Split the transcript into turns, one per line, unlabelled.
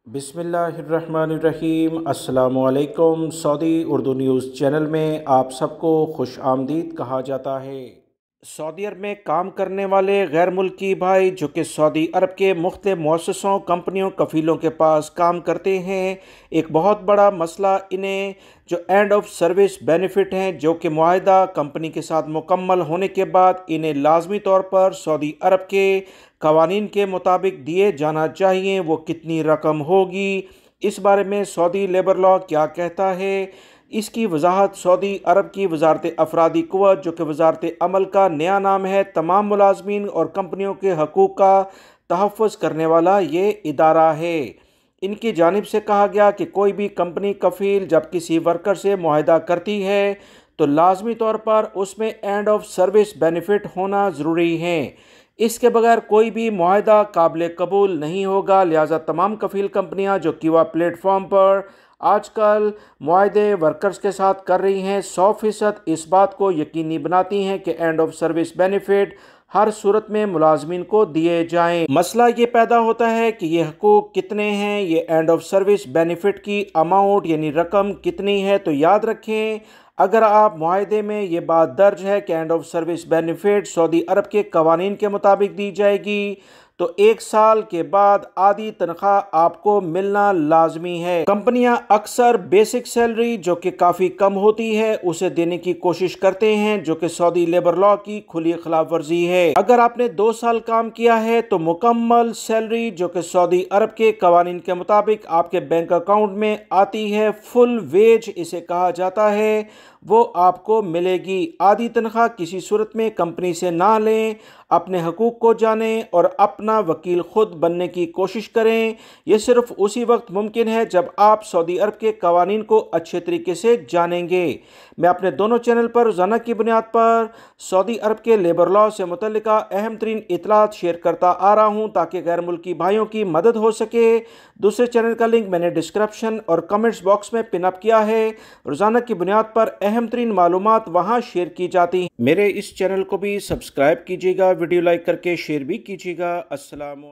बिस्मिल्लाहिर्रहमानिर्रहीम। अस्सलामुअलैकुम। Saudi Urdu news channel में आप सबको खुश आमदीद कहा जाता है। सऊदी अरब में काम करने वाले गैर मुल्की भाई जो कि सऊदी अरब के मुख्तलिफ मुअस्ससों, कंपनियों, कफ़ीलों के पास काम करते हैं, एक बहुत बड़ा मसला इन्हें जो एंड ऑफ सर्विस बेनिफिट हैं जो कि मुआहदा कंपनी के साथ मुकम्मल होने के बाद इन्हें लाजमी तौर पर सऊदी अरब के कवानीन के मुताबिक दिए जाना चाहिए, वो कितनी रकम होगी, इस बारे में सऊदी लेबर लॉ क्या कहता है, इसकी वजाहत सऊदी अरब की वजारत अफरादी क़ुव्वत जो कि वजारत अमल का नया नाम है, तमाम मुलाजमीन और कंपनियों के हकूक़ का तहफ़्फ़ुज़ करने वाला ये इदारा है। इनकी जानिब से कहा गया कि कोई भी कंपनी कफ़ील जब किसी वर्कर से मुआहदा करती है तो लाजमी तौर पर उसमें एंड ऑफ सर्विस बेनिफिट होना ज़रूरी है। इसके बगैर कोई भी मुआहदा काबिल कबूल नहीं होगा। लिहाजा तमाम कफ़ील कंपनियां जो किवा प्लेटफॉर्म पर आजकल मुआहदे वर्कर्स के साथ कर रही हैं, 100% इस बात को यकीनी बनाती हैं कि एंड ऑफ सर्विस बेनिफिट हर सूरत में मुलाजमीन को दिए जाएं। मसला ये पैदा होता है कि ये हकूक़ कितने हैं, ये एंड ऑफ सर्विस बेनिफिट की अमाउंट यानी रकम कितनी है। तो याद रखें, अगर आप मुआहदे में ये बात दर्ज है कि end of service benefit Saudi Arab के कवानीन के मुताबिक दी जाएगी तो 1 साल के बाद आधी तनख्वाह आपको मिलना लाजमी है। कंपनियां अक्सर बेसिक सैलरी जो कि काफ़ी कम होती है उसे देने की कोशिश करते हैं, जो कि सऊदी लेबर लॉ की खुली खिलाफ वर्जी है। अगर आपने 2 साल काम किया है तो मुकम्मल सैलरी जो कि सऊदी अरब के कवानीन के मुताबिक आपके बैंक अकाउंट में आती है, फुल वेज इसे कहा जाता है, वो आपको मिलेगी। आधी तनख्वाह किसी सूरत में कंपनी से ना लें, अपने हकूक़ को जानें और अपना वकील खुद बनने की कोशिश करें। यह सिर्फ उसी वक्त मुमकिन है जब आप सऊदी अरब के कवानीन को अच्छे तरीके से जानेंगे। मैं अपने दोनों चैनल पर रोज़ाना की बुनियाद पर सऊदी अरब के लेबर लॉ से मुतल्लिका अहम तरीन इतलात शेयर करता आ रहा हूँ ताकि गैर मुल्की भाइयों की मदद हो सके। दूसरे चैनल का लिंक मैंने डिस्क्रिप्शन और कमेंट्स बॉक्स में पिन अप किया है। रोज़ाना की बुनियाद पर अहम तरीन मालूमात वहाँ शेयर की जाती हैं। मेरे इस चैनल को भी सब्सक्राइब कीजिएगा, वीडियो लाइक करके शेयर भी कीजिएगा। अस्सलाम।